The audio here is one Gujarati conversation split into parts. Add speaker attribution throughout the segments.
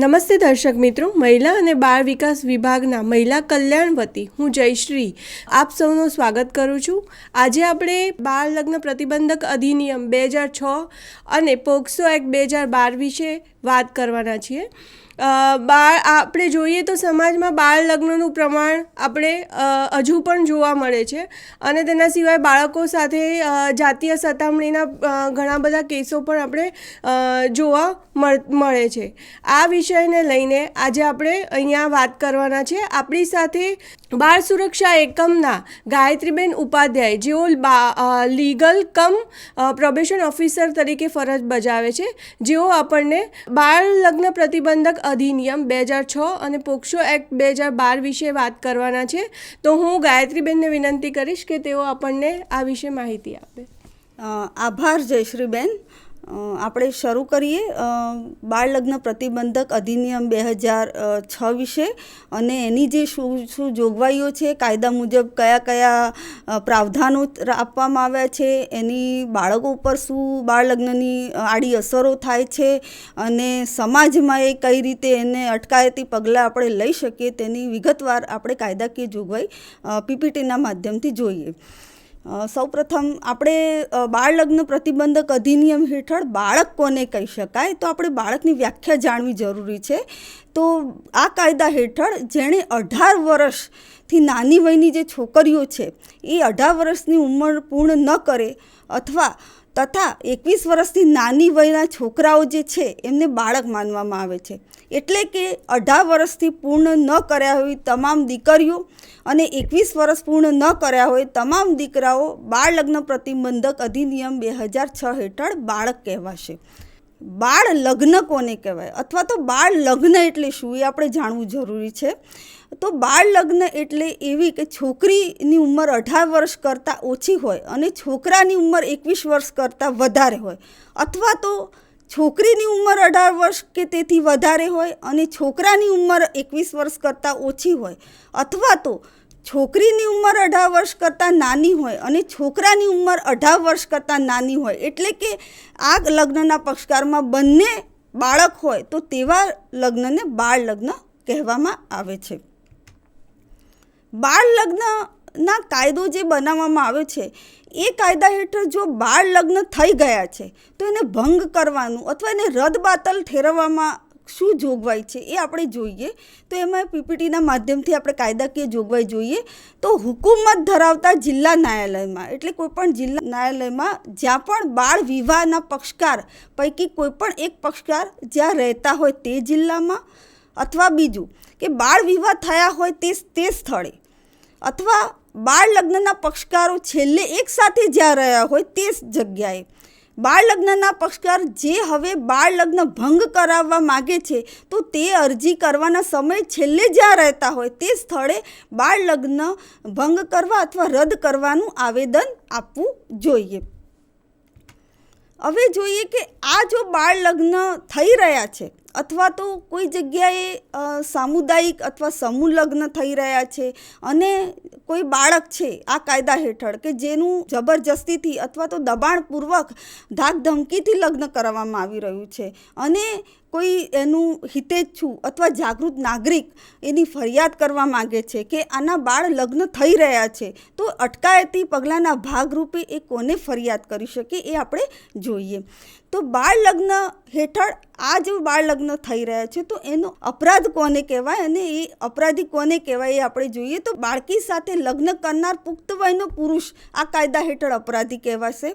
Speaker 1: નમસ્તે દર્શક મિત્રો, મહિલા અને બાળ વિકાસ વિભાગના મહિલા કલ્યાણ વતી હું જયશ્રી આપ સૌનું સ્વાગત કરું છું. આજે આપણે બાળ લગ્ન પ્રતિબંધક અધિનિયમ 2006 અને પોક્સો એક્ટ 2012 વિશે વાત કરવાના છીએ. આપણે જોઈએ તો સમાજમાં બાળ લગ્નનું પ્રમાણ આપણે હજુ પણ જોવા મળે છે અને તેના સિવાય બાળકો સાથે જાતીય સતામણીના ઘણા બધા કેસો પણ આપણે જોવા મળે છે. આ વિષયને લઈને આજે આપણે અહીંયા વાત કરવાના છે. આપણી સાથે બાળ સુરક્ષા એકમના ગાયત્રીબેન ઉપાધ્યાય, જેઓ લીગલ કમ પ્રોબેશન ઓફિસર તરીકે ફરજ બજાવે છે, જેઓ આપણને બાળ લગ્ન પ્રતિબંધક અધિનિયમ 2006 અને પોક્સો એક્ટ 2012 વિશે વાત કરવાના છે. તો હું ગાયત્રીબેનને વિનંતી કરીશ કે તેઓ આપણને આ વિશે માહિતી આપે.
Speaker 2: આભાર જયશ્રીબેન. આપણે શરૂ કરીએ બાળ લગ્ન પ્રતિબંધક અધિનિયમ 2006 વિશે અને એની જે શું જોગવાઈઓ છે, કાયદા મુજબ કયા કયા પ્રાવધાનો આપવામાં આવ્યા છે, એની બાળકો ઉપર શું બાળ લગ્નની આડી અસરો થાય છે અને સમાજમાં એ કઈ રીતે એને અટકાયતી પગલાં આપણે લઈ શકીએ તેની વિગતવાર આપણે કાયદાકીય જોગવાઈ પીપીટીના માધ્યમથી જોઈએ. સૌપ્રથમ આપણે બાળ લગ્ન પ્રતિબંધક અધિનિયમ હેઠળ બાળક કોને કહી શકાય, તો આપણે બાળકની વ્યાખ્યા જાણવી જરૂરી છે. તો આ કાયદા હેઠળ જેણે 18 વર્ષથી નાની વયની જે છોકરીઓ છે એ 18 વર્ષની ઉંમર પૂર્ણ ન કરે તથા 21 વર્ષથી નાની વયના છોકરાઓ જે છે એમને બાળક માનવામાં આવે છે. એટલે કે 18 વર્ષથી પૂર્ણ ન કર્યા હોય તમામ દીકરીઓ અને 21 વર્ષ પૂર્ણ ન કર્યા હોય તમામ દીકરાઓ બાળ લગ્ન પ્રતિબંધક અધિનિયમ 2006 હેઠળ બાળક કહેવાશે. બાળ લગ્ન કોને કહેવાય અથવા તો બાળ લગ્ન એટલે શું એ આપણે જાણવું જરૂરી છે. તો બાળ લગ્ન એટલે એવી કે છોકરીની ઉંમર 18 વર્ષ કરતાં ઓછી હોય અને છોકરાની ઉંમર 21 વર્ષ કરતાં વધારે હોય, અથવા તો છોકરીની ઉંમર 18 વર્ષ કે તેથી વધારે હોય અને છોકરાની ઉંમર 21 વર્ષ કરતાં ઓછી હોય, અથવા તો છોકરીની ઉંમર 18 વર્ષ કરતાં નાની હોય અને છોકરાની ઉંમર 18 વર્ષ કરતાં નાની હોય. એટલે કે આ લગ્નના પક્ષકારમાં બંને બાળક હોય તો તેવા લગ્નને બાળ લગ્ન કહેવામાં આવે છે. બાળ લગ્નના કાયદો જે બનાવવામાં આવ્યો છે એ કાયદા હેઠળ જો બાળ લગ્ન થઈ ગયા છે તો એને ભંગ કરવાનું અથવા એને રદબાતલ ઠેરવવામાં શું જોગવાઈ છે એ આપણે જોઈએ. તો એમાં પીપીટીના માધ્યમથી આપણે કાયદાકીય જોગવાઈ જોઈએ. તો હુકુમત ધરાવતા જિલ્લા ન્યાયાલયમાં, એટલે કોઈપણ જિલ્લા ન્યાયાલયમાં જ્યાં પણ બાળ વિવાહના પક્ષકાર પૈકી કોઈપણ એક પક્ષકાર જ્યાં રહેતા હોય તે જિલ્લામાં, અથવા બીજું કે બાળ વિવાહ થયા હોય તે સ્થળે, અથવા બાળ લગ્નના પક્ષકારો છેલ્લે એક સાથે જ્યાં રહ્યા હોય તે જગ્યાએ, બાળ લગ્નના પક્ષકાર જે હવે બાળ લગ્ન ભંગ કરાવવા માગે છે તો તે અરજી કરવાના સમયે છેલ્લે જ્યાં રહેતા હોય તે સ્થળે બાળ લગ્ન ભંગ કરવા અથવા રદ કરવાનું આવેદન આપવું જોઈએ. હવે જોઈએ કે આ જો બાળ લગ્ન થઈ રહ્યા છે અથવા તો કોઈ જગ્યાએ સામુદાયિક અથવા સમૂહ લગ્ન થઈ રહ્યા છે અને કોઈ બાળક છે આ કાયદા હેઠળ કે જેનું જબરજસ્તીથી અથવા તો દબાણપૂર્વક ધાક ધમકીથી લગ્ન કરવામાં આવી રહ્યું છે અને કોઈ એનું હિતેચ્છુ અથવા જાગૃત નાગરિક એની ફરિયાદ કરવા માગે છે કે આના બાળ લગ્ન થઈ રહ્યા છે, તો અટકાયતી પગલાંના ભાગરૂપે એ કોને ફરિયાદ કરી શકે એ આપણે જોઈએ. તો બાળ લગ્ન હેઠળ આ જો બાળ લગ્ન થઈ રહ્યા છે તો એનો અપરાધ કોને કહેવાય અને એ અપરાધી કોને કહેવાય એ આપણે જોઈએ. તો બાળકી સાથે લગ્ન કરનાર પુખ્ત વયનો પુરુષ આ કાયદા હેઠળ અપરાધી કહેવાશે.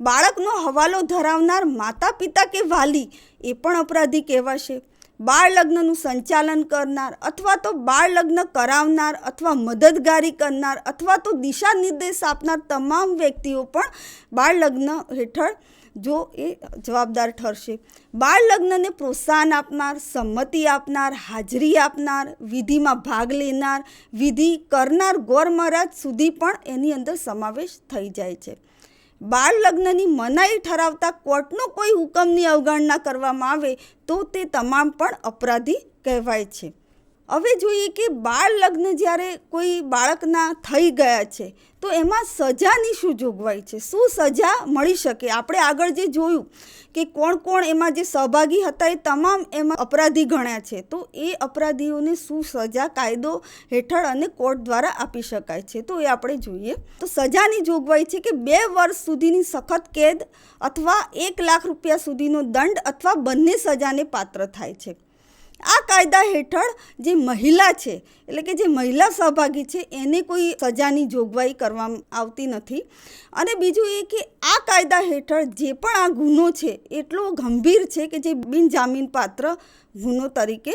Speaker 2: બાળકનો હવાલો ધરાવનાર માતા પિતા કે વાલી એ પણ અપરાધી કહેવાશે. બાળ લગ્નનું સંચાલન કરનાર અથવા તો બાળ લગ્ન કરાવનાર અથવા મદદગારી કરનાર અથવા તો દિશા નિર્દેશ આપનાર તમામ વ્યક્તિઓ પણ બાળ લગ્ન હેઠળ જો એ જવાબદાર ઠરશે. બાળ લગ્નને પ્રોત્સાહન આપનાર, સંમતિ આપનાર, હાજરી આપનાર, વિધિમાં ભાગ લેનાર, વિધિ કરનાર ગોર મહારાજ સુધી પણ એની અંદર સમાવેશ થઈ જાય છે. બાળ લગ્નની મનાઈ ઠરાવતા કોર્ટનો કોઈ હુકમની અવગણના કરવામાં આવે તો તે તમામ પણ અપરાધી કહેવાય છે. હવે જોઈએ કે બાળ લગ્ન જ્યારે કોઈ બાળકના થઈ ગયા છે તો એમાં સજાની શું જોગવાઈ છે, શું સજા મળી શકે. આપણે આગળ જે જોયું કે કોણ કોણ એમાં જે સહભાગી હતા એ તમામ એમાં અપરાધી ગણ્યા છે, તો એ અપરાધીઓને શું સજા કાયદો હેઠળ અને કોર્ટ દ્વારા આપી શકાય છે, તો એ આપણે જોઈએ. તો સજાની જોગવાઈ છે કે 2 વર્ષ સુધીની સખત કેદ અથવા 1 લાખ રૂપિયા સુધીનો દંડ અથવા બંને સજાને પાત્ર થાય છે. આ કાયદા હેઠળ જે મહિલા છે એટલે કે જે મહિલા સહભાગી છે એને કોઈ સજાની જોગવાઈ કરવામાં આવતી નથી. અને બીજું એ કે આ કાયદા હેઠળ જે પણ આ ગુનો છે એટલો ગંભીર છે કે જે બિનજામીનપાત્ર ગુનો તરીકે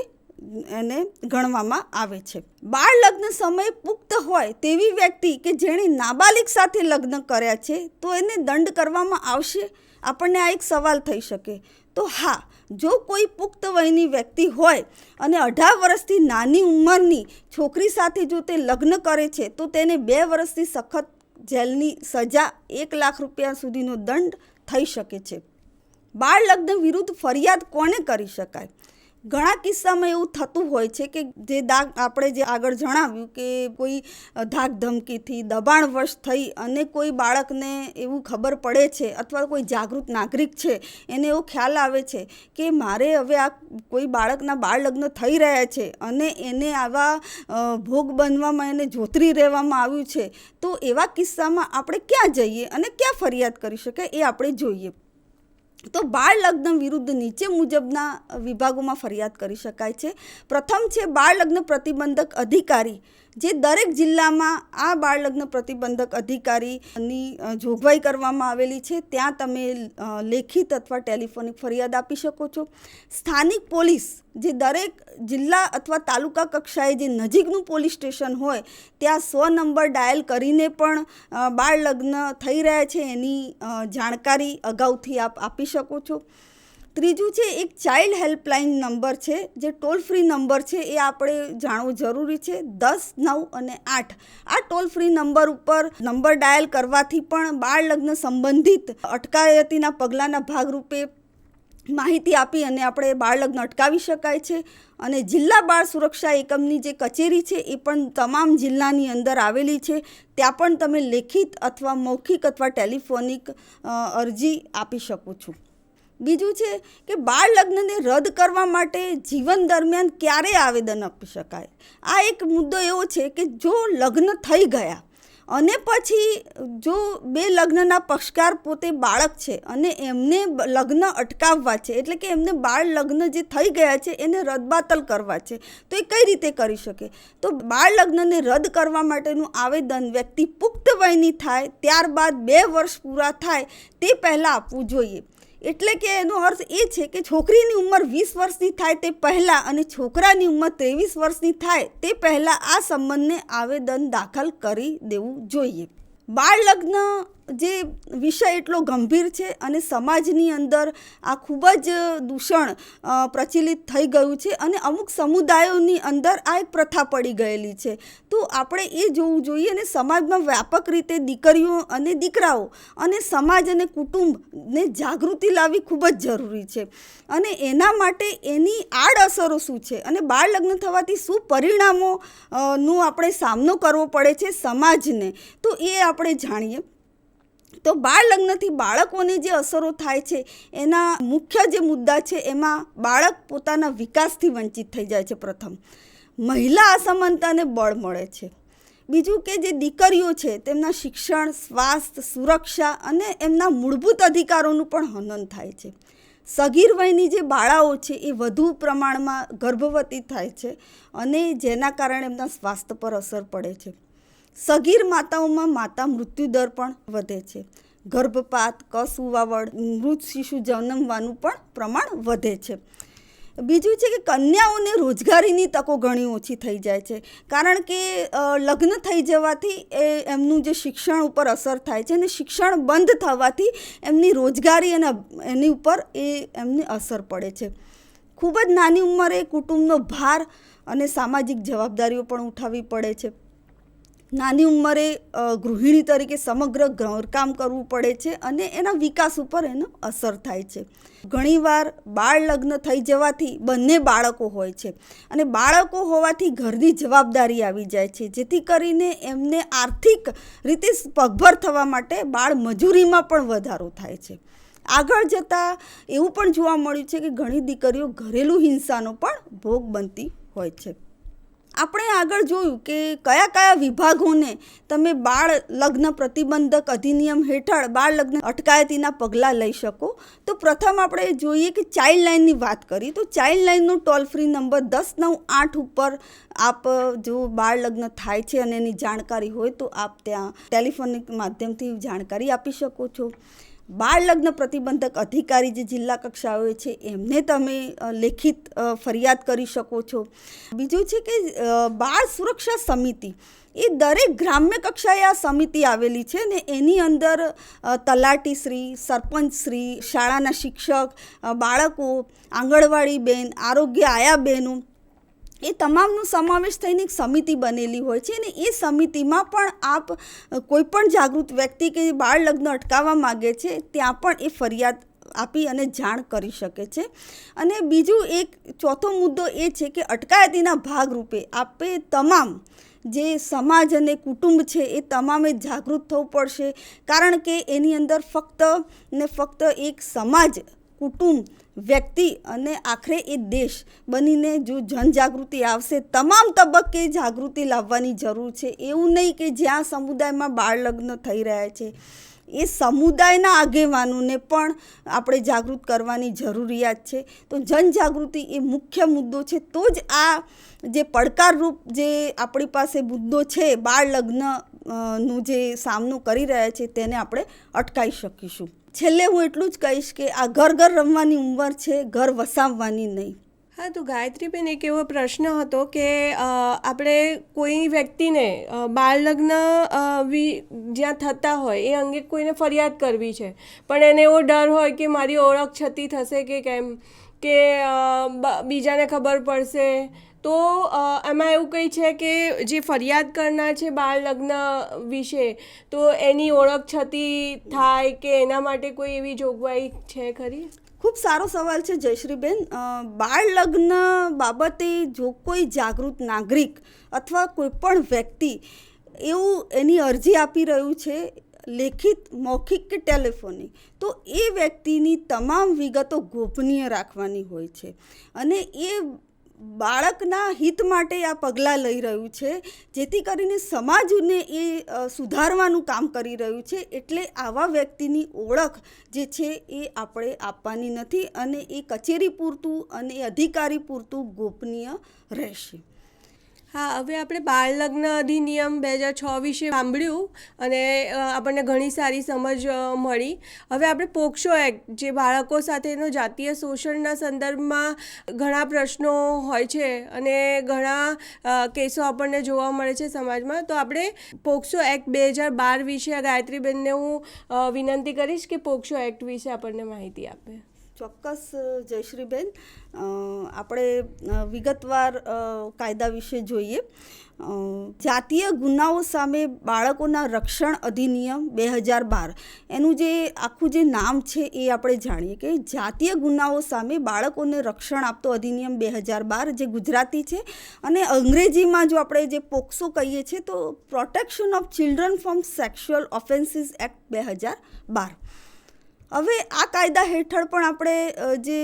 Speaker 2: એને ગણવામાં આવે છે. બાળ લગ્ન સમયે પુખ્ત હોય તેવી વ્યક્તિ કે જેણે નાબાલિગ સાથે લગ્ન કર્યા છે તો એને દંડ કરવામાં આવશે. આપણને આ એક સવાલ થઈ શકે. તો હા, જો કોઈ પુખ્ત વયની વ્યક્તિ હોય અને 18 વર્ષથી નાની ઉંમરની છોકરી સાથે જો તે લગ્ન કરે છે તો તેને 2 વર્ષથી સખત જેલની સજા 1 લાખ રૂપિયા સુધીનો દંડ થઈ શકે છે. બાળ લગ્ન વિરુદ્ધ ફરિયાદ કોને કરી શકાય? ઘણા કિસ્સામાં એવું થતું હોય છે કે જે આપણે જે આગળ જણાવ્યું કે કોઈ ધાક ધમકીથી દબાણવશ થઈ અને કોઈ બાળકને એવું ખબર પડે છે અથવા કોઈ જાગૃત નાગરિક છે એને એવો ખ્યાલ આવે છે કે મારે હવે આ કોઈ બાળકના બાળ લગ્ન થઈ રહ્યા છે અને એને આવા ભોગ બનવામાં એને જોતરી રહેવામાં આવ્યું છે, તો એવા કિસ્સામાં આપણે ક્યાં જઈએ અને ક્યાં ફરિયાદ કરી શકાય એ આપણે જોઈએ. તો બાળ લગ્ન વિરુદ્ધ નીચે મુજબના વિભાગોમાં ફરિયાદ કરી શકાય છે. પ્રથમ છે બાળ લગ્ન પ્રતિબંધક અધિકારી, જે દરેક જિલ્લામાં આ બાળ લગ્ન પ્રતિબંધક અધિકારીની જોગવાઈ કરવામાં આવેલી છે. ત્યાં તમે લેખિત અથવા ટેલિફોનિક ફરિયાદ આપી શકો છો. સ્થાનિક પોલીસ, જે દરેક જિલ્લા અથવા તાલુકા કક્ષાએ જે નજીકનું પોલીસ સ્ટેશન હોય ત્યાં 100 નંબર ડાયલ કરીને પણ બાળ લગ્ન થઈ રહ્યા છે એની જાણકારી અગાઉથી આપ આપી શકો છો. ત્રીજું છે એક ચાઇલ્ડ હેલ્પલાઇન નંબર છે, જે ટોલ ફ્રી નંબર છે, એ આપણે જાણવું જરૂરી છે. 10, 9 અને 8 આ ટોલ ફ્રી નંબર ઉપર નંબર ડાયલ કરવાથી પણ બાળ લગ્ન સંબંધિત અટકાયતીના પગલાંના ભાગરૂપે માહિતી આપી અને આપણે બાળ લગ્ન અટકાવી શકાય છે. અને જિલ્લા બાળ સુરક્ષા એકમની જે કચેરી છે એ પણ તમામ જિલ્લાની અંદર આવેલી છે. ત્યાં પણ તમે લેખિત અથવા મૌખિક અથવા ટેલિફોનિક અરજી આપી શકો છો. બીજું છે કે બાળ લગ્નને રદ કરવા માટે જીવન દરમિયાન ક્યારે આવેદન આપી શકાય. આ એક મુદ્દો એવો છે કે જો લગ્ન થઈ ગયા અને પછી જો 2 લગ્નના પક્ષકાર પોતે બાળક છે અને એમને લગ્ન અટકાવવા છે, એટલે કે એમને બાળ લગ્ન જે થઈ ગયા છે એને રદબાતલ કરવા છે, તો એ કઈ રીતે કરી શકે? તો બાળ લગ્નને રદ કરવા માટેનું આવેદન વ્યક્તિ પુખ્ત વયની થાય ત્યારબાદ 2 વર્ષ પૂરા થાય તે પહેલાં આપવું જોઈએ. એટલે કે એનો અર્થ એ છે કે છોકરીની ઉંમર 20 વર્ષની થાય તે પહેલાં અને છોકરાની ઉંમર 23 વર્ષની થાય તે પહેલાં આ સંબંધને આવેદન દાખલ કરી દેવું જોઈએ. બાળ લગ્ન જે વિષય એટલો ગંભીર છે અને સમાજની અંદર આ ખૂબ જ દૂષણ પ્રચલિત થઈ ગયું છે અને અમુક સમુદાયોની અંદર આ એક પ્રથા પડી ગયેલી છે. તો આપણે એ જોવું જોઈએ અને સમાજમાં વ્યાપક રીતે દીકરીઓ અને દીકરાઓ અને સમાજ અને કુટુંબને જાગૃતિ લાવવી ખૂબ જ જરૂરી છે. અને એના માટે એની આડઅસરો શું છે અને બાળ લગ્ન થવાથી શું પરિણામોનો આપણે સામનો કરવો પડે છે સમાજને, તો એ આપણે જાણીએ. તો બાળ લગ્નથી બાળકોને જે અસરો થાય છે એના મુખ્ય જે મુદ્દા છે એમાં બાળક પોતાના વિકાસથી વંચિત થઈ જાય છે. પ્રથમ, મહિલા અસમાનતાને બળ મળે છે. બીજું કે જે દીકરીઓ છે તેમના શિક્ષણ, સ્વાસ્થ્ય, સુરક્ષા અને એમના મૂળભૂત અધિકારોનું પણ હનન થાય છે. સગીર વયની જે બાળાઓ છે એ વધુ પ્રમાણમાં ગર્ભવતી થાય છે અને જેના કારણે એમના સ્વાસ્થ્ય પર અસર પડે છે. સગીર માતાઓમાં માતા મૃત્યુદર પણ વધે છે. ગર્ભપાત, કસુવાવડ, મૃત શિશુ જન્મવાનું પણ પ્રમાણ વધે છે. બીજું છે કે કન્યાઓને રોજગારીની તકો ઘણી ઓછી થઈ જાય છે, કારણ કે લગ્ન થઈ જવાથી એમનું જે શિક્ષણ ઉપર અસર થાય છે અને શિક્ષણ બંધ થવાથી એમની રોજગારી અને એની ઉપર એમને અસર પડે છે. ખૂબ જ નાની ઉંમરે કુટુંબનો ભાર અને સામાજિક જવાબદારીઓ પણ ઉઠાવવી પડે છે. નાની ઉંમરે ગૃહિણી તરીકે સમગ્ર ઘરકામ કરવું પડે છે અને એના વિકાસ ઉપર એનો અસર થાય છે. ઘણીવાર બાળ લગ્ન થઈ જવાથી બંને બાળકો હોય છે અને બાળકો હોવાથી ઘરની જવાબદારી આવી જાય છે, જેથી કરીને એમને આર્થિક રીતે પગભર થવા માટે બાળ મજૂરીમાં પણ વધારો થાય છે. આગળ જતાં એવું પણ જોવા મળ્યું છે કે ઘણી દીકરીઓ ઘરેલું હિંસાનો પણ ભોગ બનતી હોય છે. આપણે આગળ જોયું કે કયા કયા વિભાગોને તમે બાળ લગ્ન પ્રતિબંધક અધિનિયમ હેઠળ બાળ લગ્ન અટકાયતીના પગલાં લઈ શકો. તો પ્રથમ આપણે જોઈએ કે ચાઇલ્ડ લાઇનની વાત કરી તો ચાઇલ્ડ લાઇનનો ટોલ ફ્રી નંબર 1098 ઉપર આપ જો બાળ લગ્ન થાય છે અને એની જાણકારી હોય તો આપ ત્યાં ટેલિફોનિક માધ્યમથી જાણકારી આપી શકો છો. બાળ લગ્ન પ્રતિબંધક અધિકારી જે જિલ્લા કક્ષાએ છે એમને તમે લેખિત ફરિયાદ કરી શકો છો. બીજું છે કે બાળ સુરક્ષા સમિતિ, એ દરેક ગ્રામ્ય કક્ષાએ આ સમિતિ આવેલી છે ને એની અંદર તલાટીશ્રી, સરપંચશ્રી, શાળાના શિક્ષક, બાળકો, આંગણવાડી બેન, આરોગ્ય આયા બહેનો, એ તમામનો સમાવેશ થઈને એક સમિતિ બનેલી હોય છે અને એ સમિતિમાં પણ આપ કોઈ પણ જાગૃત વ્યક્તિ કે બાળ લગ્ન અટકાવવા માગે છે ત્યાં પણ એ ફરિયાદ આપી અને જાણ કરી શકે છે. અને બીજું એક ચોથો મુદ્દો એ છે કે અટકાયતીના ભાગરૂપે આપે તમામ જે સમાજ અને કુટુંબ છે એ તમામે જાગૃત થવું પડશે, કારણ કે એની અંદર ફક્ત એક સમાજ, કુટુંબ, વ્યક્તિ અને આખરે એ દેશ બનીને જો જનજાગૃતિ આવશે, તમામ તબક્કે જાગૃતિ લાવવાની જરૂર છે. એવું નહીં કે જ્યાં સમુદાયમાં બાળ લગ્ન થઈ રહ્યા છે એ સમુદાયના આગેવાનોને પણ આપણે જાગૃત કરવાની જરૂરિયાત છે. તો જનજાગૃતિ એ મુખ્ય મુદ્દો છે, તો જ આ જે પડકારરૂપ જે આપણી પાસે મુદ્દો છે બાળ લગ્નનું જે સામનો કરી રહ્યા છે તેને આપણે અટકાવી શકીશું. છેલ્લે હું એટલું જ કહીશ કે આ ઘર રમવાની ઉંમર છે, ઘર વસાવવાની નહીં.
Speaker 1: હા, તો ગાયત્રીબેન, એક એવો પ્રશ્ન હતો કે આપણે કોઈ વ્યક્તિને બાળ લગ્ન જ્યાં થતા હોય એ અંગે કોઈને ફરિયાદ કરવી છે, પણ એને એવો ડર હોય કે મારી ઓળખ છતી થશે કે કેમ, કે બીજાને ખબર પડશે. તો એમાં એવું કંઈ છે કે જે ફરિયાદ કરનાર છે બાળ લગ્ન વિશે, તો એની ઓળખ છતી થાય કે એના માટે કોઈ એવી જોગવાઈ છે ખરી?
Speaker 2: ખૂબ સારો સવાલ છે જયશ્રીબેન. બાળ લગ્ન બાબતે જો કોઈ જાગૃત નાગરિક અથવા કોઈ પણ વ્યક્તિ એવું એની અરજી આપી રહ્યું છે લેખિત, મૌખિક કે ટેલિફોનિક, તો એ વ્યક્તિની તમામ વિગતો ગોપનીય રાખવાની હોય છે અને એ બાળકના હિત માટે આ પગલાં લઈ રહ્યું છે, જેથી કરીને સમાજને એ સુધારવાનું કામ કરી રહ્યું છે. એટલે આવા વ્યક્તિની ઓળખ જે છે એ આપણે આપવાની નથી અને એ કચેરી પૂરતું અને એ અધિકારી પૂરતું ગોપનીય રહેશે.
Speaker 1: હા, હવે આપણે બાળ લગ્ન અધિનિયમ 2006 વિશે સાંભળ્યું અને આપણને ઘણી સારી સમજ મળી. હવે આપણે પોક્સો એક્ટ, જે બાળકો સાથેનો જાતીય શોષણના સંદર્ભમાં ઘણા પ્રશ્નો હોય છે અને ઘણા કેસો આપણને જોવા મળે છે સમાજમાં, તો આપણે પોક્સો એક્ટ 2012 વિશે ગાયત્રીબેનને હું વિનંતી કરીશ કે પોક્સો એક્ટ વિશે આપણને માહિતી આપે.
Speaker 2: ચોક્કસ જયશ્રીબેન, આપણે વિગતવાર કાયદા વિશે જોઈએ. જાતીય ગુનાઓ સામે બાળકોના રક્ષણ અધિનિયમ 2012, એનું જે આખું જે નામ છે એ આપણે જાણીએ કે જાતીય ગુનાઓ સામે બાળકોને રક્ષણ આપતો અધિનિયમ 2012, જે ગુજરાતી છે અને અંગ્રેજીમાં જો આપણે જે પોક્સો કહીએ છીએ તો protection of children from sexual offences act 2012. હવે આ કાયદા હેઠળ પણ આપણે જે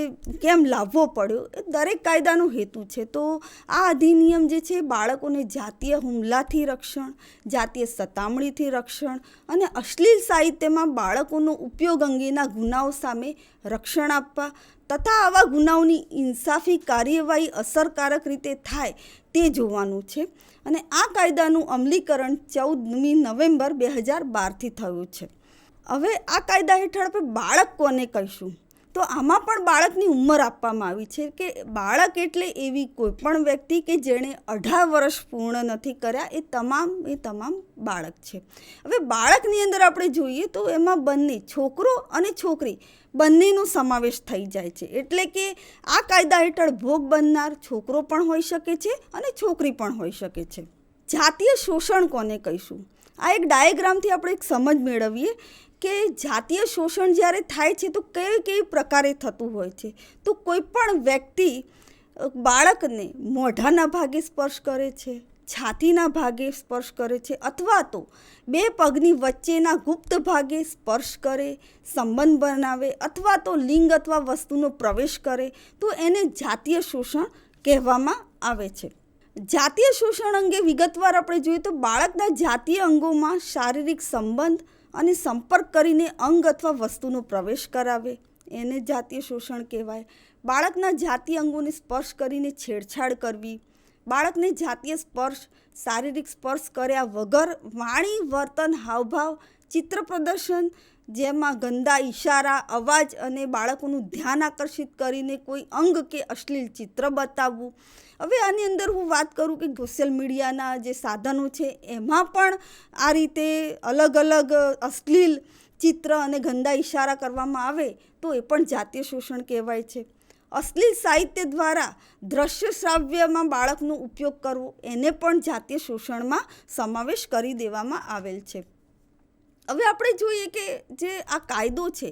Speaker 2: કેમ લાવવો પડ્યો, એ દરેક કાયદાનો હેતુ છે. તો આ અધિનિયમ જે છે બાળકોને જાતીય હુમલાથી રક્ષણ, જાતીય સતામણીથી રક્ષણ અને અશ્લીલ સાહિત્યમાં બાળકોનો ઉપયોગ અંગેના ગુનાઓ સામે રક્ષણ આપવા તથા આવા ગુનાઓની ઇન્સાફી કાર્યવાહી અસરકારક રીતે થાય તે જોવાનું છે. અને આ કાયદાનું અમલીકરણ 14મી નવેમ્બર 2012થી થયું છે. હવે આ કાયદા હેઠળ આપણે બાળક કોને કહીશું, તો આમાં પણ બાળકની ઉંમર આપવામાં આવી છે કે બાળક એટલે એવી કોઈ પણ વ્યક્તિ કે જેણે 18 વર્ષ પૂર્ણ નથી કર્યા, એ તમામ બાળક છે. હવે બાળકની અંદર આપણે જોઈએ તો એમાં બંને છોકરો અને છોકરી બંનેનો સમાવેશ થઈ જાય છે. એટલે કે આ કાયદા હેઠળ ભોગ બનનાર છોકરો પણ હોઈ શકે છે અને છોકરી પણ હોઈ શકે છે. જાતીય શોષણ કોને કહીશું? આ એક ડાયાગ્રામથી આપણે એક સમજ મેળવીએ કે જાતીય શોષણ જ્યારે થાય છે તો કેવી પ્રકારે થતું હોય છે. તો કોઈ પણ વ્યક્તિ બાળકને મોઢાના ભાગે સ્પર્શ કરે છે, છાતીના ભાગે સ્પર્શ કરે છે, અથવા તો બે પગની વચ્ચેના ગુપ્ત ભાગે સ્પર્શ કરે, સંબંધ બનાવે, અથવા તો લિંગ અથવા વસ્તુનો પ્રવેશ કરે, તો એને જાતીય શોષણ કહેવામાં આવે છે. જાતીય શોષણ અંગે વિગતવાર આપણે જોઈએ તો બાળકના જાતીય અંગોમાં શારીરિક સંબંધ અને સંપર્ક કરીને અંગ અથવા વસ્તુનો પ્રવેશ કરાવે, એને જાતીય શોષણ કહેવાય. બાળકના જાતીય અંગોને સ્પર્શ કરીને છેડછાડ કરવી, બાળકને જાતીય સ્પર્શ, શારીરિક સ્પર્શ કર્યા વગર વાણી, વર્તન, હાવભાવ, ચિત્ર પ્રદર્શન જેમાં ગંદા ઇશારા, અવાજ અને બાળકોનું ધ્યાન આકર્ષિત કરીને કોઈ અંગ કે અશ્લીલ ચિત્ર બતાવવું. હવે આની અંદર હું વાત કરું કે સોશિયલ મીડિયાના જે સાધનો છે એમાં પણ આ રીતે અલગ અલગ અશ્લીલ ચિત્ર અને ગંદા ઇશારા કરવામાં આવે તો એ પણ જાતીય શોષણ કહેવાય છે. અશ્લીલ સાહિત્ય દ્વારા દ્રશ્ય શ્રાવ્યમાં બાળકનો ઉપયોગ કરવો એને પણ જાતીય શોષણમાં સમાવેશ કરી દેવામાં આવેલ છે. હવે આપણે જોઈએ કે જે આ કાયદો છે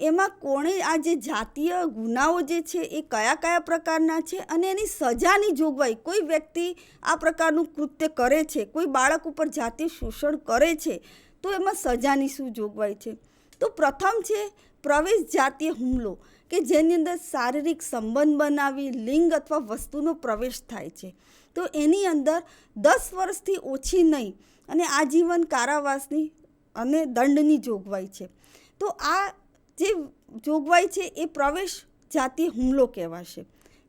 Speaker 2: એમાં કોણે આ જે જાતીય ગુનાઓ જે છે એ કયા પ્રકારના છે અને એની સજાની જોગવાઈ, કોઈ વ્યક્તિ આ પ્રકારનું કૃત્ય કરે છે, કોઈ બાળક ઉપર જાતીય શોષણ કરે છે તો એમાં સજાની શું જોગવાઈ છે? તો પ્રથમ છે પ્રવેશ જાતીય હુમલો, કે જેની અંદર શારીરિક સંબંધ બનાવી લિંગ અથવા વસ્તુનો પ્રવેશ થાય છે. તો એની અંદર 10 વર્ષથી ઓછી નહીં અને આજીવન કારાવાસની અને દંડની જોગવાઈ છે. તો આ જે જોગવાઈ છે એ પ્રવેશ જાતીય હુમલો કહેવાશે.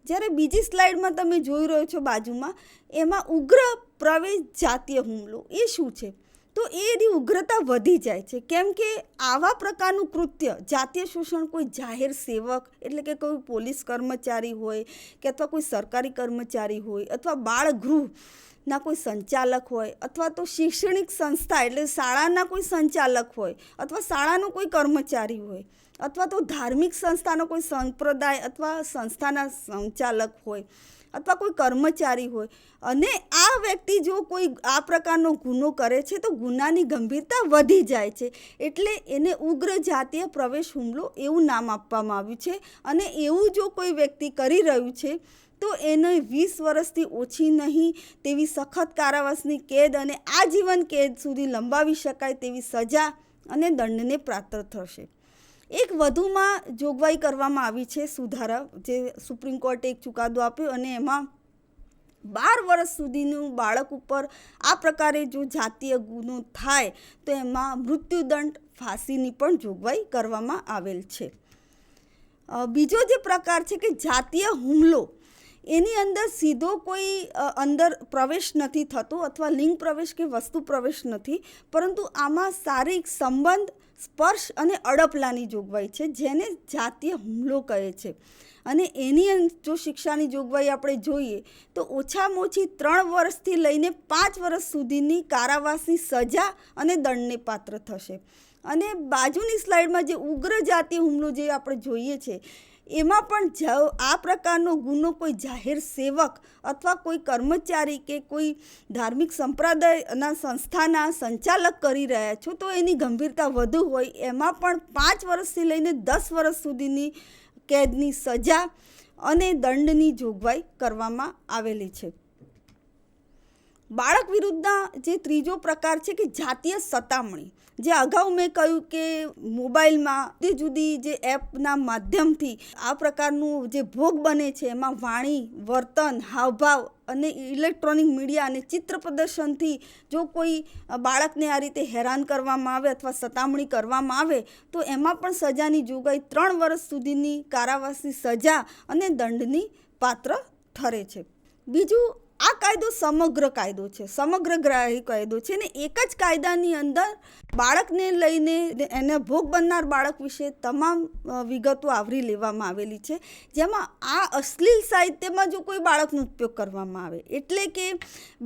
Speaker 2: જ્યારે બીજી સ્લાઇડમાં તમે જોઈ રહ્યો છો બાજુમાં, એમાં ઉગ્ર પ્રવેશ જાતીય હુમલો એ શું છે? તો એની ઉગ્રતા વધી જાય છે, કેમ કે આવા પ્રકારનું કૃત્ય જાતીય શોષણ કોઈ જાહેર સેવક એટલે કે કોઈ પોલીસ કર્મચારી હોય કે અથવા કોઈ સરકારી કર્મચારી હોય અથવા બાળગૃહના કોઈ સંચાલક હોય અથવા તો શૈક્ષણિક સંસ્થા એટલે શાળાના કોઈ સંચાલક હોય અથવા શાળાનો કોઈ કર્મચારી હોય અથવા તો ધાર્મિક સંસ્થાનો કોઈ સંપ્રદાય અથવા સંસ્થાના સંચાલક હોય અથવા કોઈ કર્મચારી હોય અને આ વ્યક્તિ જો કોઈ આ પ્રકારનો ગુનો કરે છે તો ગુનાની ગંભીરતા વધી જાય છે, એટલે એને ઉગ્ર જાતીય પ્રવેશ હુમલો એવું નામ આપવામાં આવ્યું છે. અને એવું જો કોઈ વ્યક્તિ કરી રહ્યું છે તો એને 20 વર્ષથી ઓછી નહીં તેવી સખત કારાવાસની કેદ અને આજીવન કેદ સુધી લંબાવી શકાય તેવી સજા અને દંડને પાત્ર થશે. એક વધુમાં જોગવાઈ કરવામાં આવી છે સુધારા, જે સુપ્રીમ કોર્ટે એક ચુકાદો આપ્યો અને એમાં 12 વર્ષ સુધીનું બાળક ઉપર આ પ્રકારે જો જાતીય ગુનો થાય તો એમાં મૃત્યુદંડ, ફાંસીની પણ જોગવાઈ કરવામાં આવેલ છે. બીજો જે પ્રકાર છે કે જાતીય હુમલો, એની અંદર સીધો કોઈ અંદર પ્રવેશ નથી થતો અથવા લિંગ પ્રવેશ કે વસ્તુ પ્રવેશ નથી, પરંતુ આમાં શારીરિક સંબંધ, સ્પર્શ અને અડપલાની જોગવાઈ છે, જેને જાતીય હુમલો કહે છે. અને એની જો શિક્ષાની જોગવાઈ આપણે જોઈએ તો ઓછામાં ઓછી 3 વર્ષથી લઈને 5 વર્ષ સુધીની કારાવાસની સજા અને દંડને પાત્ર થશે. અને બાજુની સ્લાઇડમાં જે ઉગ્ર જાતીય હુમલો જે આપણે જોઈએ છે એમાં પણ આ પ્રકારનો ગુનો કોઈ જાહેર સેવક અથવા કોઈ કર્મચારી કે કોઈ ધાર્મિક સંપ્રદાયના સંસ્થાના સંચાલક કરી રહ્યા છો તો એની ગંભીરતા વધુ હોય, એમાં પણ 5 વર્ષથી લઈને 10 વર્ષ સુધીની કેદની સજા અને દંડની જોગવાઈ કરવામાં આવેલી છે. બાળક વિરુદ્ધના જે ત્રીજો પ્રકાર છે કે જાતીય સતામણી, જે અગાઉ મેં કહ્યું કે મોબાઈલમાં જુદી જુદી જે એપના માધ્યમથી આ પ્રકારનું જે ભોગ બને છે એમાં વાણી, વર્તન, હાવભાવ અને ઇલેક્ટ્રોનિક મીડિયા અને ચિત્ર પ્રદર્શનથી જો કોઈ બાળકને આ રીતે હેરાન કરવામાં આવે અથવા સતામણી કરવામાં આવે તો એમાં પણ સજાની જોગવાઈ 3 વર્ષ સુધીની કારાવાસની સજા અને દંડની પાત્ર ઠરે છે. બીજું, આ કાયદો સમગ્ર કાયદો છે, સમગ્રગ્રાહી કાયદો છે ને એક જ કાયદાની અંદર બાળકને લઈને એને ભોગ બનનાર બાળક વિશે તમામ વિગતો આવરી લેવામાં આવેલી છે, જેમાં આ અશ્લીલ સાહિત્યમાં જો કોઈ બાળકનો ઉપયોગ કરવામાં આવે, એટલે કે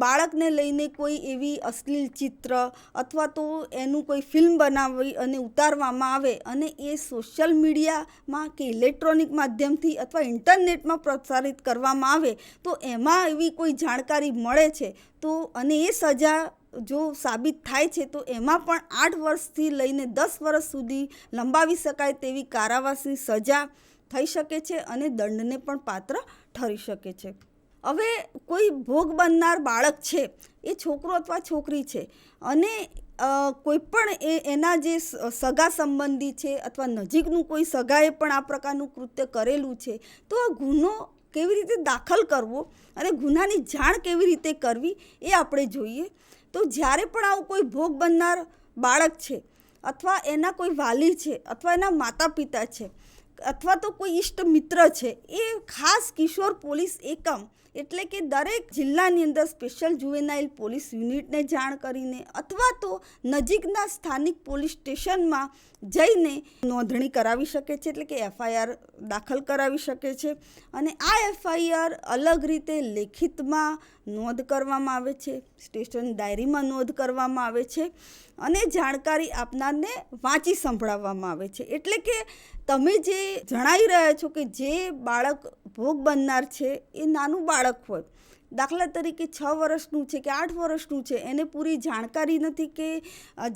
Speaker 2: બાળકને લઈને કોઈ એવી અશ્લીલ ચિત્ર અથવા તો એનું કોઈ ફિલ્મ બનાવી અને ઉતારવામાં આવે અને એ સોશિયલ મીડિયામાં કે ઇલેક્ટ્રોનિક માધ્યમથી અથવા ઇન્ટરનેટમાં પ્રસારિત કરવામાં આવે, તો એમાં એવી કોઈ જાણકારી મળે છે તો અને એ સજા જો સાબિત થાય છે તો એમાં પણ 8 વર્ષથી લઈને 10 વર્ષ સુધી લંબાવી શકાય તેવી કારાવાસની સજા થઈ શકે છે અને દંડને પણ પાત્ર ઠરી શકે છે. હવે કોઈ ભોગ બનનાર બાળક છે, એ છોકરો અથવા છોકરી છે અને કોઈ પણ એના જે સગા સંબંધી છે અથવા નજીકનું કોઈ સગાએ પણ આ પ્રકારનું કૃત્ય કરેલું છે, તો આ ગુનો કેવી રીતે દાખલ કરવો અને ગુનાની જાણ કેવી રીતે કરવી એ આપણે જોઈએ. તો જ્યારે પણ આવું કોઈ ભોગ બનનાર બાળક છે અથવા એના કોઈ વાલી છે અથવા એના માતા પિતા છે અથવા તો કોઈ ઈષ્ટ મિત્ર છે, એ ખાસ કિશોર પોલીસ એકમ એટલે કે દરેક જિલ્લાની અંદર સ્પેશિયલ જુવેનાઇલ પોલીસ યુનિટને જાણ કરીને અથવા તો નજીકના સ્થાનિક પોલીસ સ્ટેશનમાં જઈને નોંધણી કરાવી શકે છે, એટલે કે FIR દાખલ કરાવી શકે છે. અને આ FIR અલગ રીતે લેખિતમાં નોંધ કરવામાં આવે છે, સ્ટેશન ડાયરીમાં નોંધ કરવામાં આવે છે અને જાણકારી આપનારને વાંચી સંભળાવવામાં આવે છે. એટલે કે તમે જે જણાવી રહ્યા છો કે જે બાળક ભોગ બનનાર છે એ નાનું બાળક હોય, દાખલા તરીકે 6 વર્ષનું છે કે 8 વર્ષનું છે, એને પૂરી જાણકારી નથી કે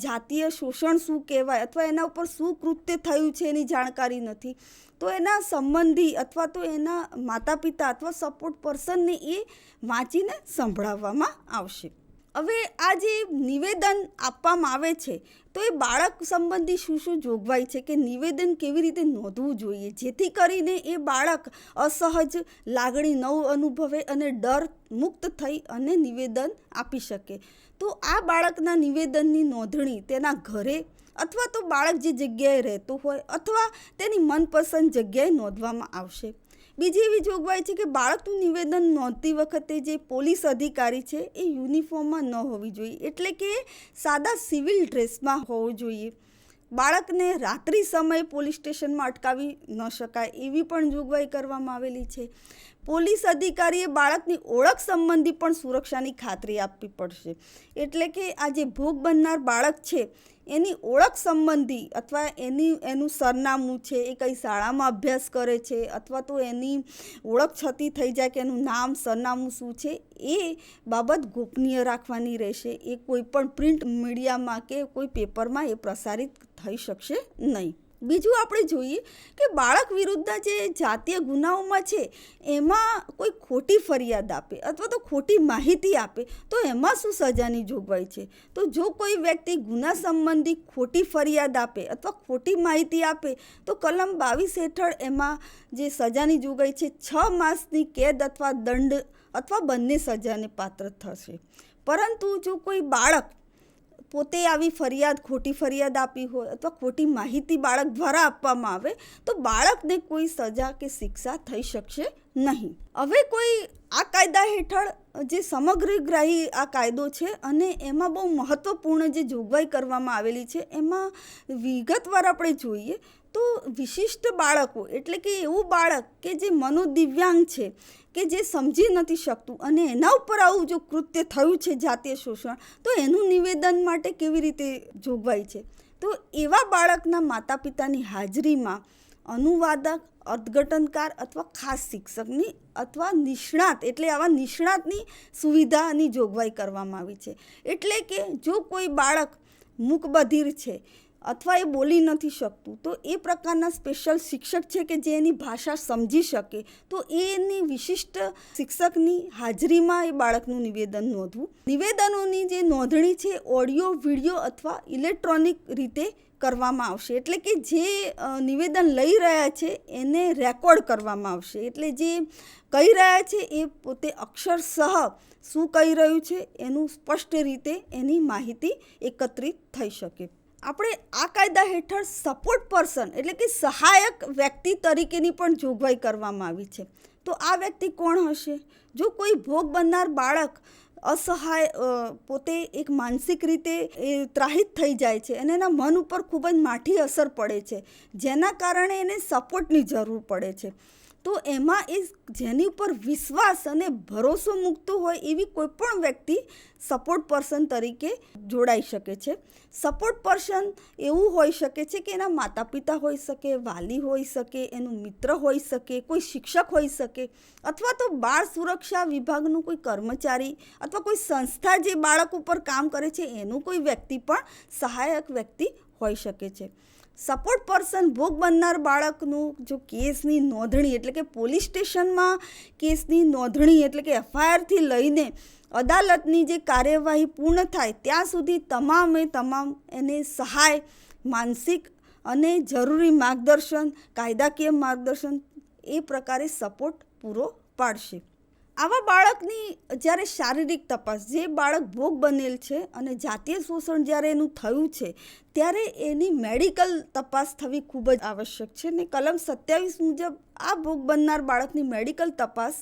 Speaker 2: જાતીય શોષણ શું કહેવાય અથવા એના ઉપર શું કૃત્ય થયું છે એની જાણકારી નથી, તો એના સંબંધી અથવા તો એના માતા પિતા અથવા સપોર્ટ પર્સનને એ વાંચીને સંભળાવવામાં આવશે. હવે આ જે નિવેદન આપવામાં આવે છે તો એ બાળક સંબંધી શું જોગવાઈ છે કે નિવેદન કેવી રીતે નોંધવું જોઈએ જેથી કરીને એ બાળક અસહજ લાગણી ન અનુભવે અને ડર મુક્ત થઈ અને નિવેદન આપી શકે. તો આ બાળકના નિવેદનની નોંધણી તેના ઘરે અથવા તો બાળક જે જગ્યાએ રહેતું હોય અથવા તેની મનપસંદ જગ્યાએ નોંધવામાં આવશે. બીજી એવી જોગવાઈ છે કે બાળકનું નિવેદન નોંધતી વખતે જે પોલીસ અધિકારી છે એ યુનિફોર્મમાં ન હોવી જોઈએ, એટલે કે સાદા સિવિલ ડ્રેસમાં હોવું જોઈએ. બાળકને રાત્રિ સમયે પોલીસ સ્ટેશનમાં અટકાવી ન શકાય એવી પણ જોગવાઈ કરવામાં આવેલી છે. પોલીસ અધિકારીએ બાળકની ઓળખ સંબંધી પણ સુરક્ષાની ખાતરી આપવી પડશે, એટલે કે આ જે ભોગ બનનાર બાળક છે એની ઓળખ સંબંધી અથવા એનું સરનામું છે, એ કઈ શાળામાં અભ્યાસ કરે છે અથવા તો એની ઓળખ છતી થઈ જાય કે એનું નામ સરનામું શું છે એ બાબત ગોપનીય રાખવાની રહેશે. એ કોઈ પણ પ્રિન્ટ મીડિયામાં કે કોઈ પેપરમાં એ પ્રસારિત થઈ શકશે નહીં. બીજું આપણે જોઈએ કે બાળક વિરુદ્ધના જે જાતીય ગુનાઓમાં છે એમાં કોઈ ખોટી ફરિયાદ આપે અથવા તો ખોટી માહિતી આપે તો એમાં શું સજાની જોગવાઈ છે. તો જો કોઈ વ્યક્તિ ગુના સંબંધી ખોટી ફરિયાદ આપે અથવા ખોટી માહિતી આપે તો કલમ 22 હેઠળ એમાં જે સજાની જોગવાઈ છે 6 માસની કેદ અથવા દંડ અથવા બંને સજાને પાત્ર થશે. પરંતુ જો કોઈ બાળક પોતે આવી ખોટી ફરિયાદ આપી હોય અથવા ખોટી માહિતી બાળક દ્વારા આપવામાં આવે તો બાળકને કોઈ સજા કે શિક્ષા થઈ શકશે નહીં. હવે કોઈ આ કાયદા હેઠળ જે સમગ્રગ્રાહી આ કાયદો છે અને એમાં બહુ મહત્ત્વપૂર્ણ જે જોગવાઈ કરવામાં આવેલી છે એમાં વિગતવાર આપણે જોઈએ તો વિશિષ્ટ બાળકો એટલે કે એવું બાળક કે જે મનોદિવ્યાંગ છે કે જે સમજી નથી શકતું અને એના ઉપર આવું જો કૃત્ય થયું છે જાતીય શોષણ, તો એનું નિવેદન માટે કેવી રીતે જોગવાઈ છે. તો એવા બાળકના માતા પિતાની હાજરીમાં અનુવાદક, અર્થઘટનકાર અથવા ખાસ શિક્ષકની અથવા નિષ્ણાત એટલે આવા નિષ્ણાતની સુવિધાની જોગવાઈ કરવામાં આવી છે. એટલે કે જો કોઈ બાળક મૂકબધિર છે અથવા એ બોલી નથી શકતું તો એ પ્રકારના સ્પેશિયલ શિક્ષક છે કે જે એની ભાષા સમજી શકે તો એની વિશિષ્ટ શિક્ષકની હાજરીમાં એ બાળકનું નિવેદન નોંધવું. નિવેદનોની જે નોંધણી છે ઓડિયો, વિડીયો અથવા ઇલેક્ટ્રોનિક રીતે કરવામાં આવશે, એટલે કે જે નિવેદન લઈ રહ્યા છે એને રેકોર્ડ કરવામાં આવશે. એટલે જે કહી રહ્યા છે એ પોતે અક્ષરશઃ શું કહી રહ્યું છે એનું સ્પષ્ટ રીતે એની માહિતી એકત્રિત થઈ શકે. આપણે આ કાયદા હેઠળ સપોર્ટ પર્સન એટલે કે સહાયક વ્યક્તિ તરીકેની પણ જોગવાઈ કરવામાં આવી છે. તો આ વ્યક્તિ કોણ હશે? જો કોઈ ભોગ બનનાર બાળક અસહાય પોતે એક માનસિક રીતે એ ત્રાહિત થઈ જાય છે અને એના મન ઉપર ખૂબ જ માઠી અસર પડે છે, જેના કારણે એને સપોર્ટની જરૂર પડે છે. તો એમાં એ જેની ઉપર વિશ્વાસ અને ભરોસો મૂકતું હોય એવી કોઈ પણ વ્યક્તિ સપોર્ટ પર્સન તરીકે જોડાઈ શકે છે. સપોર્ટ પર્સન એવું હોઈ શકે છે કે એના માતા પિતા હોઈ શકે, વાલી હોઈ શકે, એનું મિત્ર હોઈ શકે, કોઈ શિક્ષક હોઈ શકે, અથવા તો બાળ સુરક્ષા વિભાગનું કોઈ કર્મચારી અથવા કોઈ સંસ્થા જે બાળક ઉપર કામ કરે છે એનું કોઈ વ્યક્તિ પણ સહાયક વ્યક્તિ હોઈ શકે છે. સપોર્ટ પર્સન ભોગ બનનાર બાળકનું જો કેસની નોંધણી એટલે કે પોલીસ સ્ટેશનમાં કેસની નોંધણી એટલે કે એફઆઈઆરથી લઈને અદાલતની જે કાર્યવાહી પૂર્ણ થાય ત્યાં સુધી તમામે તમામ એને સહાય, માનસિક અને જરૂરી માર્ગદર્શન, કાયદાકીય માર્ગદર્શન એ પ્રકારે સપોર્ટ પૂરો પાડશે. આવા બાળકની જ્યારે શારીરિક તપાસ, જે બાળક ભોગ બનેલ છે અને જાતીય શોષણ જ્યારે એનું થયું છે ત્યારે એની મેડિકલ તપાસ થવી ખૂબ જ આવશ્યક છે ને કલમ 27 મુજબ આ ભોગ બનનાર બાળકની મેડિકલ તપાસ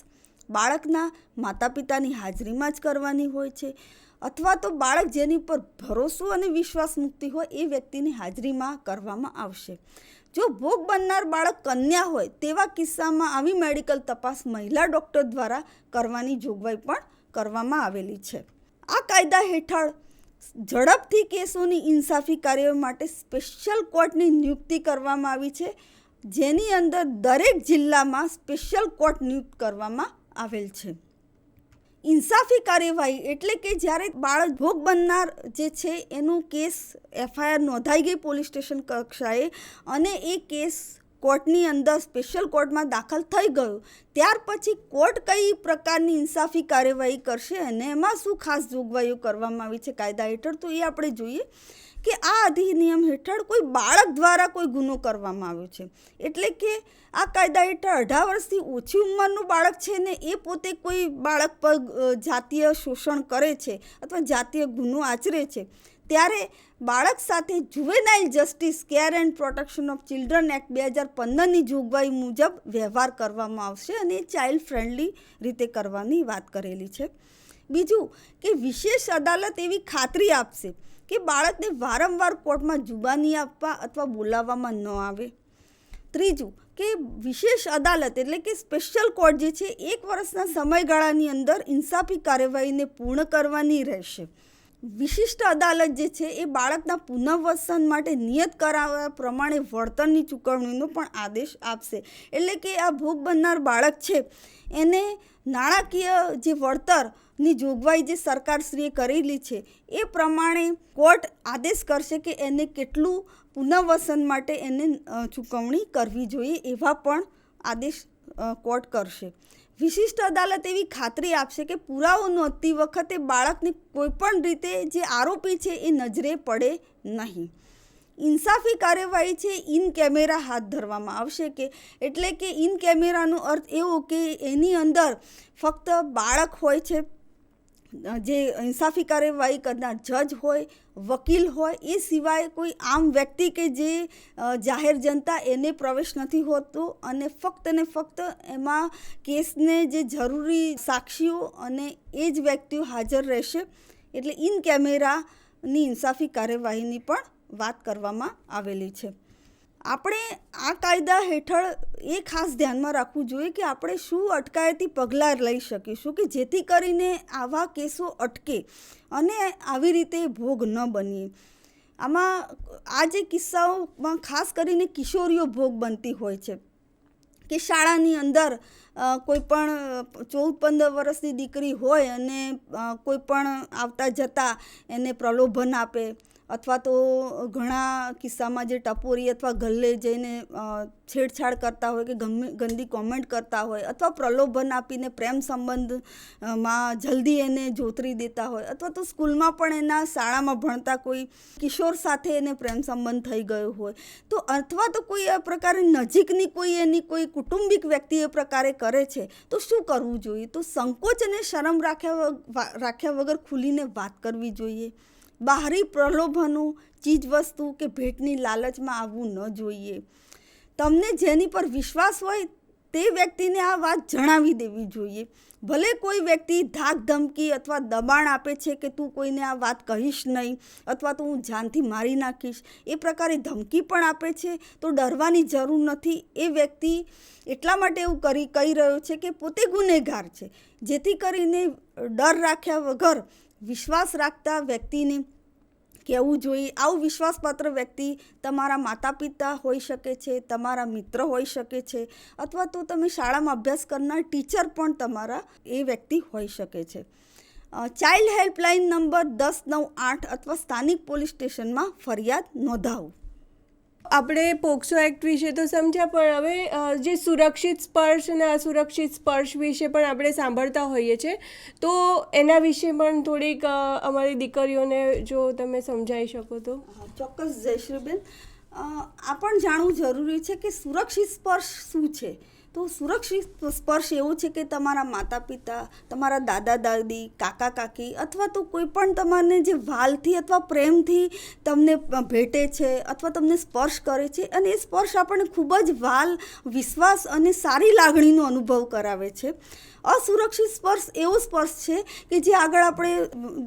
Speaker 2: બાળકના માતા પિતાની હાજરીમાં જ કરવાની હોય છે, અથવા તો બાળક જેની પર ભરોસો અને વિશ્વાસ મૂકતી હોય એ વ્યક્તિની હાજરીમાં કરવામાં આવશે. જો ભોગ બનનાર બાળક કન્યા હોય તેવા કિસ્સામાં આવી મેડિકલ તપાસ મહિલા ડૉક્ટર દ્વારા કરવાની જોગવાઈ પણ કરવામાં આવેલી છે. આ કાયદા હેઠળ ઝડપથી કેસોની ઇન્સાફી કાર્ય માટે સ્પેશિયલ કોર્ટની નિયુક્તિ કરવામાં આવી છે, જેની અંદર દરેક જિલ્લામાં સ્પેશિયલ કોર્ટ નિયુક્ત કરવામાં આવેલ છે. ઇન્સાફી કાર્યવાહી એટલે કે જ્યારે બાળક ભોગ બનનાર જે છે એનું કેસ એફઆઈઆર નોંધાઈ ગઈ પોલીસ સ્ટેશન કક્ષાએ અને એ કેસ કોર્ટની અંદર સ્પેશિયલ કોર્ટમાં દાખલ થઈ ગયો, ત્યાર પછી કોર્ટ કઈ પ્રકારની ઇન્સાફી કાર્યવાહી કરશે અને એમાં શું ખાસ જોગવાઈઓ કરવામાં આવી છે કાયદા હેઠળ, તો એ આપણે જોઈએ કે આ અધિનિયમ હેઠળ કોઈ બાળક દ્વારા કોઈ ગુનો કરવામાં આવ્યો છે, એટલે કે આ કાયદા હેઠળ 18 વર્ષથી ઓછી ઉંમરનું બાળક છે ને એ પોતે કોઈ બાળક પર જાતીય શોષણ કરે છે અથવા જાતીય ગુનો આચરે છે, ત્યારે બાળક સાથે juvenile justice care and protection of children act 2015ની જોગવાઈ મુજબ વ્યવહાર કરવામાં આવશે અને ચાઇલ્ડ ફ્રેન્ડલી રીતે કરવાની વાત કરેલી છે. બીજું કે વિશેષ અદાલત એવી ખાતરી આપશે કે બાળકને વારંવાર કોર્ટમાં જુબાની આપવા અથવા બોલાવવામાં ન આવે. ત્રીજું કે વિશેષ અદાલત એટલે કે સ્પેશિયલ કોર્ટ જે છે 1 વર્ષના સમયગાળાની અંદર ઇન્સાફી કાર્યવાહીને પૂર્ણ કરવાની રહેશે. વિશિષ્ટ અદાલત જે છે એ બાળકના પુનર્વસન માટે નિયત કરાવ્યા પ્રમાણે વળતરની ચૂકવણીનો પણ આદેશ આપશે. એટલે કે આ ભોગ બનનાર બાળક છે એને નાણાકીય જે વળતરની જોગવાઈ જે સરકારશ્રીએ કરેલી છે એ પ્રમાણે કોર્ટ આદેશ કરશે કે એને કેટલું પુનર્વસન માટે એને ચૂકવણી કરવી જોઈએ, એવા પણ આદેશ કોર્ટ કરશે. વિશિષ્ટ અદાલત એવી ખાતરી આપશે કે પુરાવો નોંધતી વખતે બાળકને કોઈપણ રીતે જે આરોપી છે એ નજરે પડે નહીં. ઇન્સાફી કાર્યવાહી છે ઇન કેમેરા હાથ ધરવામાં આવશે, કે એટલે કે ઇન કેમેરાનો અર્થ એવો કે એની અંદર ફક્ત બાળક હોય છે, જે ઇન્સાફી કાર્યવાહી કરનાર જજ હોય, વકીલ હોય, એ સિવાય કોઈ આમ વ્યક્તિ કે જે જાહેર જનતા એને પ્રવેશ નથી હોતો અને ફક્ત ને ફક્ત એમાં કેસને જે જરૂરી સાક્ષીઓ અને એ જ વ્યક્તિઓ હાજર રહેશે. એટલે ઇન કેમેરાની ઇન્સાફી કાર્યવાહીની પણ વાત કરવામાં આવેલી છે. આપણે આ કાયદા હેઠળ એ ખાસ ધ્યાનમાં રાખવું જોઈએ કે આપણે શું અટકાયતી પગલાં લઈ શકીશું કે જેથી કરીને આવા કેસો અટકે અને આવી રીતે ભોગ ન બનીએ. આમાં આ જે કિસ્સાઓમાં ખાસ કરીને કિશોરીઓ ભોગ બનતી હોય છે કે શાળાની અંદર કોઈ પણ 14-15 વર્ષની દીકરી હોય અને કોઈ પણ આવતા જતાં એને પ્રલોભન આપે, અથવા તો ઘણા કિસ્સામાં જે ટપોરી અથવા ગલ્લે જઈને છેડછાડ કરતા હોય કે ગંદી કોમેન્ટ કરતા હોય અથવા પ્રલોભન આપીને પ્રેમ સંબંધમાં જલ્દી એને જોતરી દેતા હોય, અથવા તો સ્કૂલમાં પણ એના શાળામાં ભણતા કોઈ કિશોર સાથે એને પ્રેમ સંબંધ થઈ ગયો હોય, તો અથવા તો કોઈ આ પ્રકારે નજીકની કોઈ એની કોઈ કુટુંબિક વ્યક્તિ એ પ્રકારે કરે છે તો શું કરવું જોઈએ? તો સંકોચ અને શરમ રાખ્યા વગર ખુલીને વાત કરવી જોઈએ. બહારી પ્રલોભનો, ચીજવસ્તુ કે ભેટની લાલચમાં આવવું ન જોઈએ. તમને જેની પર વિશ્વાસ હોય તે વ્યક્તિને આ વાત જણાવી દેવી જોઈએ. ભલે કોઈ વ્યક્તિ ધાક ધમકી અથવા દબાણ આપે છે કે તું કોઈને આ વાત કહીશ નહીં અથવા તો હું જાનથી મારી નાખીશ, એ પ્રકારે ધમકી પણ આપે છે, તો ડરવાની જરૂર નથી. એ વ્યક્તિ એટલા માટે એવું કહી રહ્યો છે કે પોતે ગુનેગાર છે, જેથી કરીને ડર રાખ્યા વગર વિશ્વાસ રાખતા વ્યક્તિને કહેવું જોઈએ. આવું વિશ્વાસપાત્ર વ્યક્તિ તમારા માતા પિતા હોઈ શકે છે, તમારા મિત્ર હોઈ શકે છે, અથવા તો તમે શાળામાં અભ્યાસ કરનાર ટીચર પણ તમારા એ વ્યક્તિ હોઈ શકે છે. ચાઇલ્ડ હેલ્પલાઇન નંબર 1098 અથવા સ્થાનિક પોલીસ સ્ટેશનમાં ફરિયાદ નોંધાવો.
Speaker 1: આપણે પોક્સો એક્ટ વિશે તો સમજ્યા, પણ હવે જે સુરક્ષિત સ્પર્શ અને અસુરક્ષિત સ્પર્શ વિશે પણ આપણે સાંભળતા હોઈએ છીએ, તો એના વિશે પણ થોડીક અમારી દીકરીઓને જો તમે સમજાવી શકો તો.
Speaker 2: ચોક્કસ જયશ્રીબેન, આ પણ જાણવું જરૂરી છે કે સુરક્ષિત સ્પર્શ શું છે. તો સુરક્ષિત સ્પર્શ એવું છે કે તમારા માતા પિતા, તમારા દાદા દાદી, કાકા કાકી અથવા તો કોઈ પણ તમારને જે વાલથી અથવા પ્રેમથી તમને ભેટે છે અથવા તમને સ્પર્શ કરે છે, અને એ સ્પર્શ આપણને ખૂબ જ વાલ, વિશ્વાસ અને સારી લાગણીનો અનુભવ કરાવે છે. અસુરક્ષિત સ્પર્શ એવો સ્પર્શ છે કે જે આગળ આપણે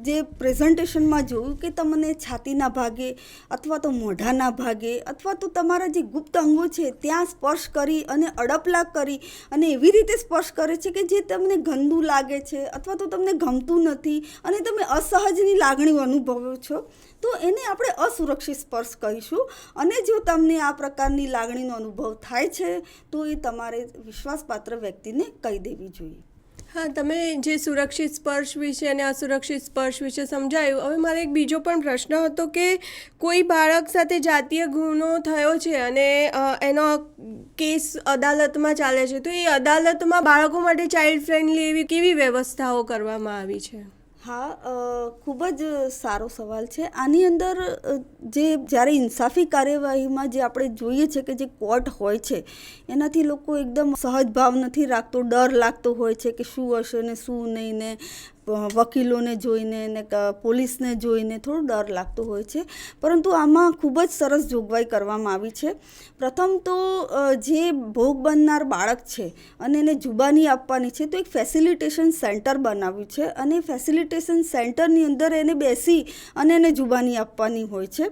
Speaker 2: જે પ્રેઝન્ટેશનમાં જોયું કે તમને છાતીના ભાગે અથવા તો મોઢાના ભાગે અથવા તો તમારા જે ગુપ્ત અંગો છે ત્યાં સ્પર્શ કરી અને અડપલા કરી અને એવી રીતે સ્પર્શ કરે છે કે જે તમને ગંદુ લાગે છે અથવા તો તમને ગમતું નથી અને તમે અસહજની લાગણીઓ અનુભવો છો, તો એને આપણે અસુરક્ષિત સ્પર્શ કહીશું. અને જો તમને આ પ્રકારની લાગણીનો અનુભવ થાય છે તો એ તમારે વિશ્વાસપાત્ર વ્યક્તિને કહી દેવી જોઈએ.
Speaker 1: હા, તમે જે સુરક્ષિત સ્પર્શ વિશે અને અસુરક્ષિત સ્પર્શ વિશે સમજાયું. હવે મારે એક બીજો પણ પ્રશ્ન હતો કે કોઈ બાળક સાથે જાતીય ગુનો થયો છે અને એનો કેસ અદાલતમાં ચાલે છે, તો એ અદાલતમાં બાળકો માટે ચાઇલ્ડ ફ્રેન્ડલી એવી કેવી વ્યવસ્થાઓ કરવામાં આવી છે?
Speaker 2: હા, ખૂબ જ સારો સવાલ છે. આની અંદર જ્યારે ઇન્સાફી કાર્યવાહીમાં જે આપણે જોઈએ છે કે જે કોર્ટ હોય છે એનાથી લોકો એકદમ સહજ ભાવ નથી રાખતો, ડર લાગતો હોય છે કે શું હશે ને શું નહીં, ને વકીલોને જોઈને ને પોલીસને જોઈને થોડો ડર લાગતો હોય છે. પરંતુ આમાં ખૂબ જ સરસ જોગવાઈ કરવામાં આવી છે. પ્રથમ તો જે ભોગ બનનાર બાળક છે અને એને જુબાની આપવાની છે, તો એક ફેસિલિટેશન સેન્ટર બનાવ્યું છે અને ફેસિલિટેશન સેન્ટરની અંદર એને બેસી અને એને જુબાની આપવાની હોય છે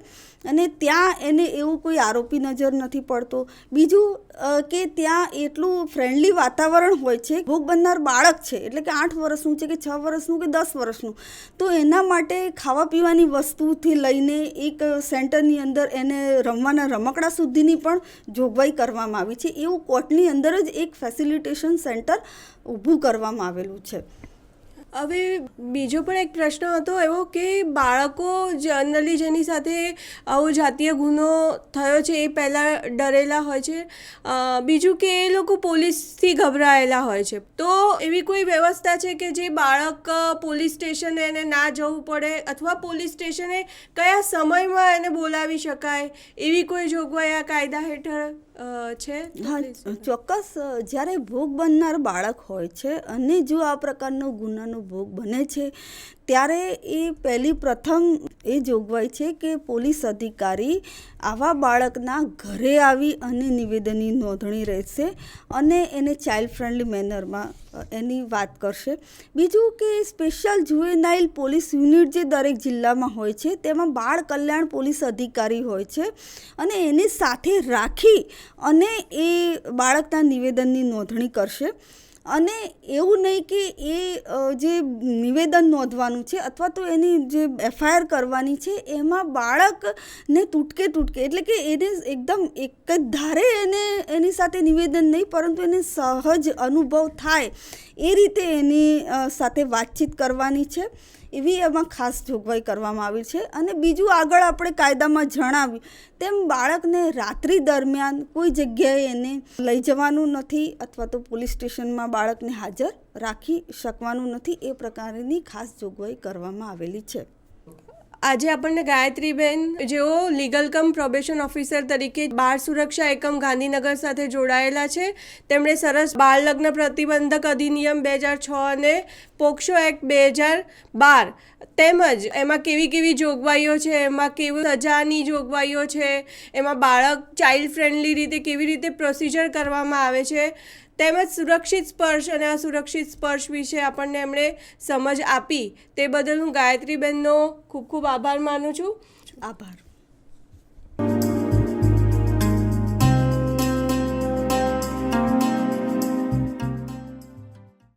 Speaker 2: અને ત્યાં એને એવું કોઈ આરોપી નજર નથી પડતો. બીજું કે ત્યાં એટલું ફ્રેન્ડલી વાતાવરણ હોય છે. ભોગ બનનાર બાળક છે એટલે કે 8 વર્ષનું છે કે 6 વર્ષનું કે 10 વર્ષનું, તો એના માટે ખાવા પીવાની વસ્તુથી લઈને એક સેન્ટરની અંદર એને રમવાના રમકડા સુધીની પણ જોગવાઈ કરવામાં આવી છે. એવું કોર્ટની અંદર જ એક ફેસિલિટેશન સેન્ટર ઊભું કરવામાં આવેલું છે.
Speaker 1: હવે બીજો પણ એક પ્રશ્ન હતો એવો કે બાળકો જનરલી જેની સાથે આવો જાતીય ગુનો થયો છે એ પહેલાં ડરેલા હોય છે, બીજું કે એ લોકો પોલીસથી ગભરાયેલા હોય છે, તો એવી કોઈ વ્યવસ્થા છે કે જે બાળક પોલીસ સ્ટેશને એને ના જવું પડે અથવા પોલીસ સ્ટેશને કયા સમયમાં એને બોલાવી શકાય, એવી કોઈ જોગવાઈ આ કાયદા હેઠળ છે?
Speaker 2: હા, ચોક્કસ. જ્યારે ભોગ બનનાર બાળક હોય છે અને જો આ પ્રકારનો ગુનાનો ભોગ બને છે ત્યારે એ પ્રથમ એ જોગવાઈ છે કે પોલીસ અધિકારી આવા બાળકના ઘરે આવી અને નિવેદનની નોંધણી રહેશે અને એને ચાઇલ્ડ ફ્રેન્ડલી મેનરમાં એની વાત કરશે. બીજું કે સ્પેશિયલ જુવેનાઇલ પોલીસ યુનિટ જે દરેક જિલ્લામાં હોય છે તેમાં બાળ કલ્યાણ પોલીસ અધિકારી હોય છે અને એની સાથે રાખી અને એ બાળકના નિવેદનની નોંધણી કરશે. અને એવું નહીં કે એ જે નિવેદન નોંધવાનું છે અથવા તો એની જે એફઆઈઆર કરવાની છે એમાં બાળકને તૂટકે એટલે કે એને એકદમ એક જ ધારે એને એની સાથે નિવેદન નહીં, પરંતુ એને સહજ અનુભવ થાય એ રીતે એની સાથે વાતચીત કરવાની છે. એવી એમાં ખાસ જોગવાઈ કરવામાં આવી છે. અને બીજું આગળ આપણે કાયદામાં જણાવ્યું તેમ બાળકને રાત્રિ દરમિયાન કોઈ જગ્યાએ એને લઈ જવાનું નથી અથવા તો પોલીસ સ્ટેશનમાં બાળકને હાજર રાખી શકવાનું નથી. એ પ્રકારની ખાસ જોગવાઈ કરવામાં આવેલી છે.
Speaker 1: આજે આપણને ગાયત્રીબેન જેઓ લીગલ કમ પ્રોબેશન ઓફિસર તરીકે બાળ સુરક્ષા એકમ ગાંધીનગર સાથે જોડાયેલા છે, તેમણે સરસ બાળ લગ્ન પ્રતિબંધક અધિનિયમ 2006 અને પોક્સો એક્ટ 2012 તેમજ એમાં કેવી કેવી જોગવાઈઓ છે, એમાં કેવી સજાની જોગવાઈઓ છે, એમાં બાળક ચાઇલ્ડ ફ્રેન્ડલી રીતે કેવી રીતે પ્રોસિજર કરવામાં આવે છે તેમજ સુરક્ષિત સ્પર્શ અને અસુરક્ષિત સ્પર્શ વિશે આપણને એમણે સમજ આપી તે બદલ હું ગાયત્રીબેનનો ખૂબ ખૂબ આભાર માનું છું.
Speaker 2: આભાર.